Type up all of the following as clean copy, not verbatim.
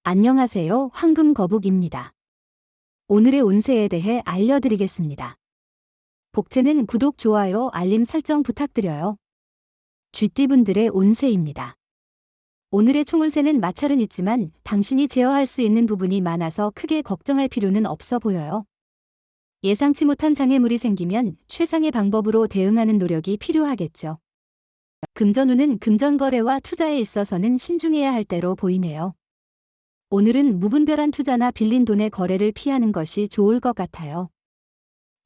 안녕하세요. 황금거북입니다. 오늘의 운세에 대해 알려드리겠습니다. 복채는 구독, 좋아요, 알림 설정 부탁드려요. 쥐띠분들의 운세입니다. 오늘의 총운세는 마찰은 있지만 당신이 제어할 수 있는 부분이 많아서 크게 걱정할 필요는 없어 보여요. 예상치 못한 장애물이 생기면 최상의 방법으로 대응하는 노력이 필요하겠죠. 금전운은 금전거래와 투자에 있어서는 신중해야 할 때로 보이네요. 오늘은 무분별한 투자나 빌린 돈의 거래를 피하는 것이 좋을 것 같아요.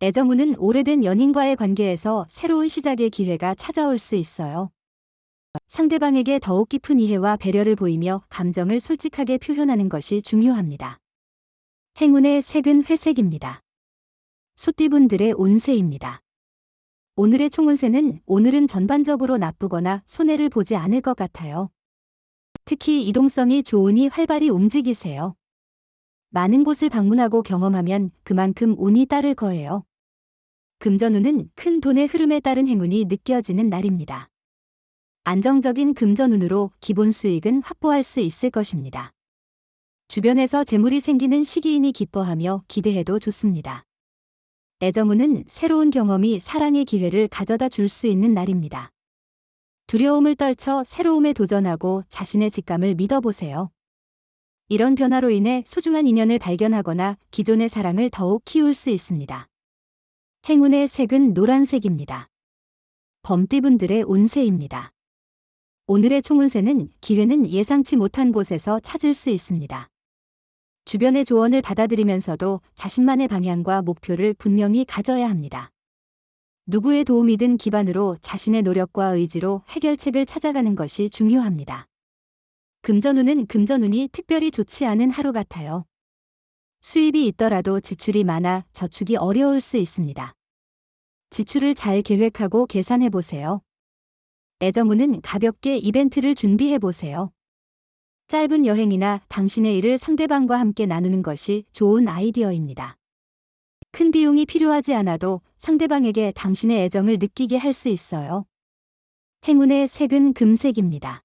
애정운은 오래된 연인과의 관계에서 새로운 시작의 기회가 찾아올 수 있어요. 상대방에게 더욱 깊은 이해와 배려를 보이며 감정을 솔직하게 표현하는 것이 중요합니다. 행운의 색은 회색입니다. 소띠분들의 운세입니다. 오늘의 총운세는 오늘은 전반적으로 나쁘거나 손해를 보지 않을 것 같아요. 특히 이동성이 좋으니 활발히 움직이세요. 많은 곳을 방문하고 경험하면 그만큼 운이 따를 거예요. 금전운은 큰 돈의 흐름에 따른 행운이 느껴지는 날입니다. 안정적인 금전운으로 기본 수익은 확보할 수 있을 것입니다. 주변에서 재물이 생기는 시기이니 기뻐하며 기대해도 좋습니다. 애정운은 새로운 경험이 사랑의 기회를 가져다 줄 수 있는 날입니다. 두려움을 떨쳐 새로움에 도전하고 자신의 직감을 믿어보세요. 이런 변화로 인해 소중한 인연을 발견하거나 기존의 사랑을 더욱 키울 수 있습니다. 행운의 색은 노란색입니다. 범띠분들의 운세입니다. 오늘의 총운세는 기회는 예상치 못한 곳에서 찾을 수 있습니다. 주변의 조언을 받아들이면서도 자신만의 방향과 목표를 분명히 가져야 합니다. 누구의 도움이든 기반으로 자신의 노력과 의지로 해결책을 찾아가는 것이 중요합니다. 금전운은 금전운이 특별히 좋지 않은 하루 같아요. 수입이 있더라도 지출이 많아 저축이 어려울 수 있습니다. 지출을 잘 계획하고 계산해 보세요. 애정운은 가볍게 이벤트를 준비해 보세요. 짧은 여행이나 당신의 일을 상대방과 함께 나누는 것이 좋은 아이디어입니다. 큰 비용이 필요하지 않아도 상대방에게 당신의 애정을 느끼게 할 수 있어요. 행운의 색은 금색입니다.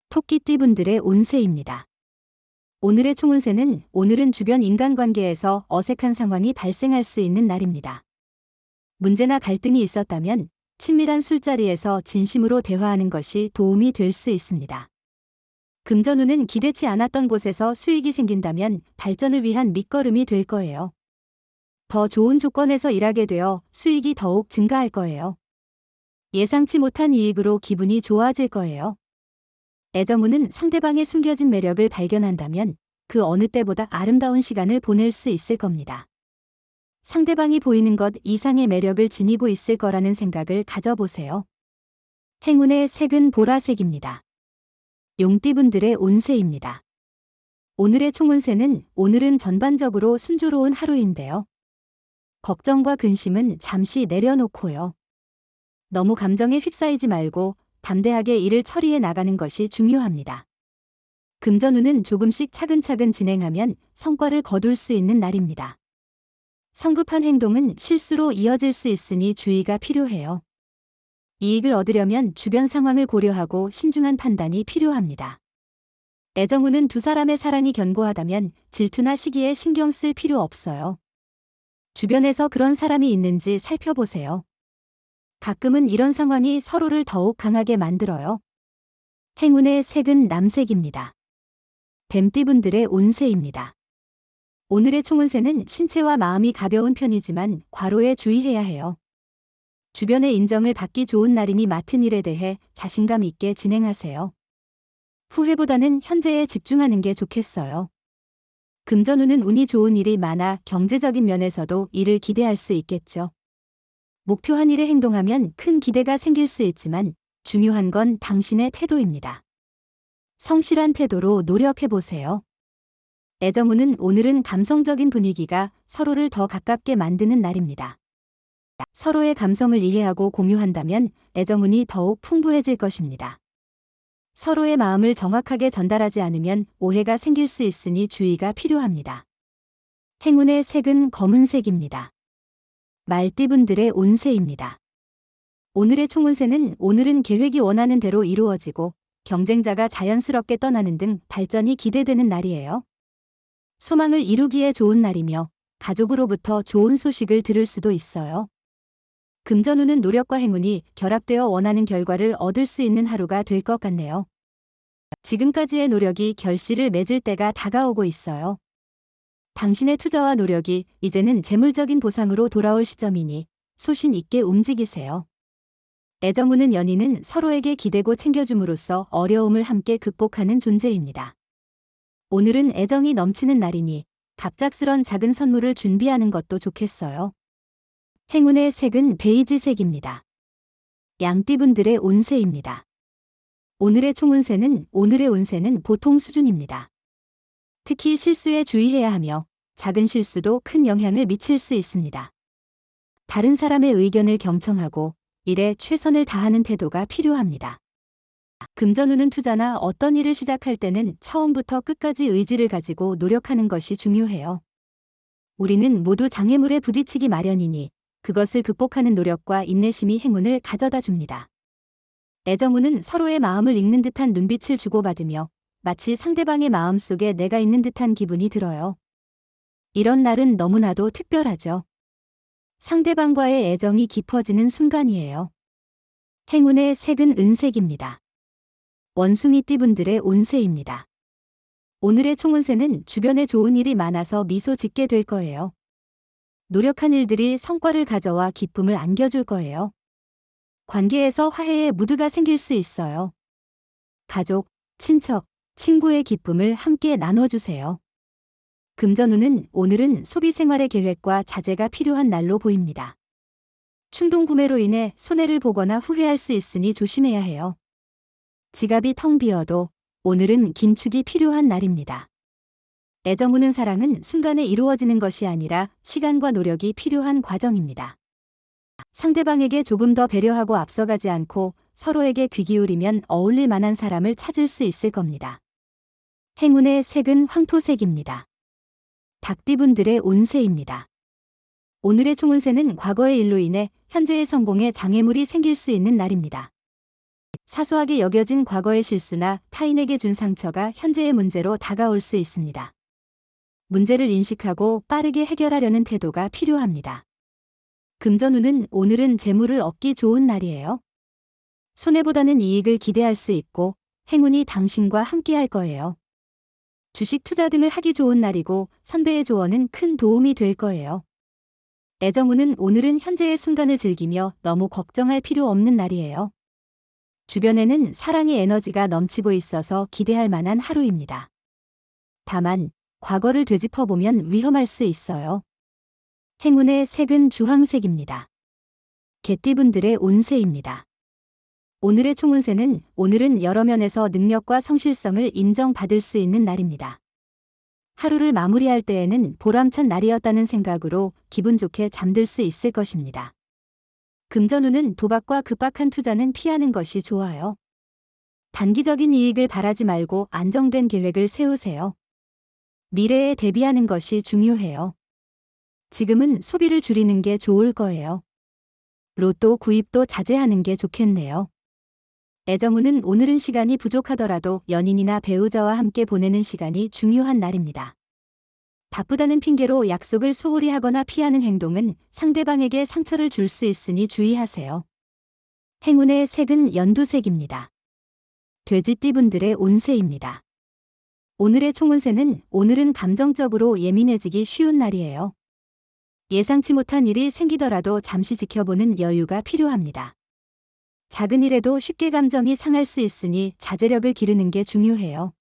토끼띠분들의 운세입니다. 오늘의 총운세는 오늘은 주변 인간관계에서 어색한 상황이 발생할 수 있는 날입니다. 문제나 갈등이 있었다면 친밀한 술자리에서 진심으로 대화하는 것이 도움이 될 수 있습니다. 금전운은 기대치 않았던 곳에서 수익이 생긴다면 발전을 위한 밑거름이 될 거예요. 더 좋은 조건에서 일하게 되어 수익이 더욱 증가할 거예요. 예상치 못한 이익으로 기분이 좋아질 거예요. 애정운은 상대방의 숨겨진 매력을 발견한다면 그 어느 때보다 아름다운 시간을 보낼 수 있을 겁니다. 상대방이 보이는 것 이상의 매력을 지니고 있을 거라는 생각을 가져보세요. 행운의 색은 보라색입니다. 용띠분들의 운세입니다. 오늘의 총운세는 오늘은 전반적으로 순조로운 하루인데요. 걱정과 근심은 잠시 내려놓고요. 너무 감정에 휩싸이지 말고 담대하게 일을 처리해 나가는 것이 중요합니다. 금전운은 조금씩 차근차근 진행하면 성과를 거둘 수 있는 날입니다. 성급한 행동은 실수로 이어질 수 있으니 주의가 필요해요. 이익을 얻으려면 주변 상황을 고려하고 신중한 판단이 필요합니다. 애정운은 두 사람의 사랑이 견고하다면 질투나 시기에 신경 쓸 필요 없어요. 주변에서 그런 사람이 있는지 살펴보세요. 가끔은 이런 상황이 서로를 더욱 강하게 만들어요. 행운의 색은 남색입니다. 뱀띠분들의 운세입니다. 오늘의 총운세는 신체와 마음이 가벼운 편이지만 과로에 주의해야 해요. 주변의 인정을 받기 좋은 날이니 맡은 일에 대해 자신감 있게 진행하세요. 후회보다는 현재에 집중하는 게 좋겠어요. 금전운은 운이 좋은 일이 많아 경제적인 면에서도 이를 기대할 수 있겠죠. 목표한 일에 행동하면 큰 기대가 생길 수 있지만 중요한 건 당신의 태도입니다. 성실한 태도로 노력해보세요. 애정운은 오늘은 감성적인 분위기가 서로를 더 가깝게 만드는 날입니다. 서로의 감성을 이해하고 공유한다면 애정운이 더욱 풍부해질 것입니다. 서로의 마음을 정확하게 전달하지 않으면 오해가 생길 수 있으니 주의가 필요합니다. 행운의 색은 검은색입니다. 말띠분들의 운세입니다. 오늘의 총운세는 오늘은 계획이 원하는 대로 이루어지고 경쟁자가 자연스럽게 떠나는 등 발전이 기대되는 날이에요. 소망을 이루기에 좋은 날이며 가족으로부터 좋은 소식을 들을 수도 있어요. 금전운은 노력과 행운이 결합되어 원하는 결과를 얻을 수 있는 하루가 될 것 같네요. 지금까지의 노력이 결실을 맺을 때가 다가오고 있어요. 당신의 투자와 노력이 이제는 재물적인 보상으로 돌아올 시점이니 소신 있게 움직이세요. 애정우는 연인은 서로에게 기대고 챙겨줌으로써 어려움을 함께 극복하는 존재입니다. 오늘은 애정이 넘치는 날이니 갑작스런 작은 선물을 준비하는 것도 좋겠어요. 행운의 색은 베이지색입니다. 양띠분들의 운세입니다. 오늘의 운세는 보통 수준입니다. 특히 실수에 주의해야 하며 작은 실수도 큰 영향을 미칠 수 있습니다. 다른 사람의 의견을 경청하고 일에 최선을 다하는 태도가 필요합니다. 금전운은 투자나 어떤 일을 시작할 때는 처음부터 끝까지 의지를 가지고 노력하는 것이 중요해요. 우리는 모두 장애물에 부딪히기 마련이니 그것을 극복하는 노력과 인내심이 행운을 가져다 줍니다. 애정운은 서로의 마음을 읽는 듯한 눈빛을 주고받으며 마치 상대방의 마음속에 내가 있는 듯한 기분이 들어요. 이런 날은 너무나도 특별하죠. 상대방과의 애정이 깊어지는 순간이에요. 행운의 색은 은색입니다. 원숭이띠분들의 운세입니다. 오늘의 총운세는 주변에 좋은 일이 많아서 미소 짓게 될 거예요. 노력한 일들이 성과를 가져와 기쁨을 안겨줄 거예요. 관계에서 화해의 무드가 생길 수 있어요. 가족, 친척, 친구의 기쁨을 함께 나눠주세요. 금전운은 오늘은 소비 생활의 계획과 자제가 필요한 날로 보입니다. 충동 구매로 인해 손해를 보거나 후회할 수 있으니 조심해야 해요. 지갑이 텅 비어도 오늘은 긴축이 필요한 날입니다. 애정우는 사랑은 순간에 이루어지는 것이 아니라 시간과 노력이 필요한 과정입니다. 상대방에게 조금 더 배려하고 앞서가지 않고 서로에게 귀 기울이면 어울릴 만한 사람을 찾을 수 있을 겁니다. 행운의 색은 황토색입니다. 닭띠분들의 운세입니다. 오늘의 총운세는 과거의 일로 인해 현재의 성공에 장애물이 생길 수 있는 날입니다. 사소하게 여겨진 과거의 실수나 타인에게 준 상처가 현재의 문제로 다가올 수 있습니다. 문제를 인식하고 빠르게 해결하려는 태도가 필요합니다. 금전운은 오늘은 재물을 얻기 좋은 날이에요. 손해보다는 이익을 기대할 수 있고 행운이 당신과 함께할 거예요. 주식 투자 등을 하기 좋은 날이고 선배의 조언은 큰 도움이 될 거예요. 애정운은 오늘은 현재의 순간을 즐기며 너무 걱정할 필요 없는 날이에요. 주변에는 사랑의 에너지가 넘치고 있어서 기대할 만한 하루입니다. 다만 과거를 되짚어보면 위험할 수 있어요. 행운의 색은 주황색입니다. 개띠분들의 운세입니다. 오늘의 총운세는 오늘은 여러 면에서 능력과 성실성을 인정받을 수 있는 날입니다. 하루를 마무리할 때에는 보람찬 날이었다는 생각으로 기분 좋게 잠들 수 있을 것입니다. 금전운은 도박과 급박한 투자는 피하는 것이 좋아요. 단기적인 이익을 바라지 말고 안정된 계획을 세우세요. 미래에 대비하는 것이 중요해요. 지금은 소비를 줄이는 게 좋을 거예요. 로또 구입도 자제하는 게 좋겠네요. 애정운은 오늘은 시간이 부족하더라도 연인이나 배우자와 함께 보내는 시간이 중요한 날입니다. 바쁘다는 핑계로 약속을 소홀히 하거나 피하는 행동은 상대방에게 상처를 줄 수 있으니 주의하세요. 행운의 색은 연두색입니다. 돼지띠분들의 운세입니다. 오늘의 총운세는 오늘은 감정적으로 예민해지기 쉬운 날이에요. 예상치 못한 일이 생기더라도 잠시 지켜보는 여유가 필요합니다. 작은 일에도 쉽게 감정이 상할 수 있으니 자제력을 기르는 게 중요해요.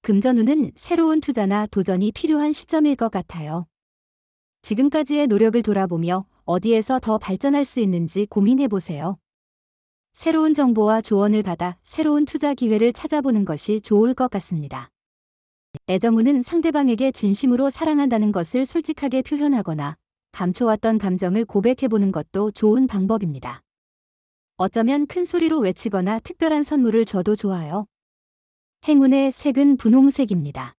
금전운은 새로운 투자나 도전이 필요한 시점일 것 같아요. 지금까지의 노력을 돌아보며 어디에서 더 발전할 수 있는지 고민해보세요. 새로운 정보와 조언을 받아 새로운 투자 기회를 찾아보는 것이 좋을 것 같습니다. 애정운은 상대방에게 진심으로 사랑한다는 것을 솔직하게 표현하거나 감춰왔던 감정을 고백해보는 것도 좋은 방법입니다. 어쩌면 큰 소리로 외치거나 특별한 선물을 줘도 좋아요. 행운의 색은 분홍색입니다.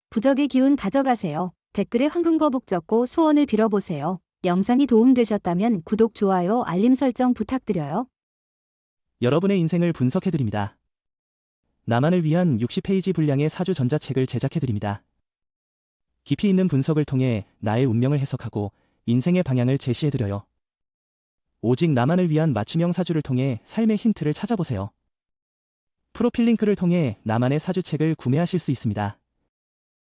부적의 기운 가져가세요. 댓글에 황금거북 적고 소원을 빌어보세요. 영상이 도움되셨다면 구독, 좋아요, 알림 설정 부탁드려요. 여러분의 인생을 분석해드립니다. 나만을 위한 60페이지 분량의 사주 전자책을 제작해드립니다. 깊이 있는 분석을 통해 나의 운명을 해석하고 인생의 방향을 제시해드려요. 오직 나만을 위한 맞춤형 사주를 통해 삶의 힌트를 찾아보세요. 프로필 링크를 통해 나만의 사주책을 구매하실 수 있습니다.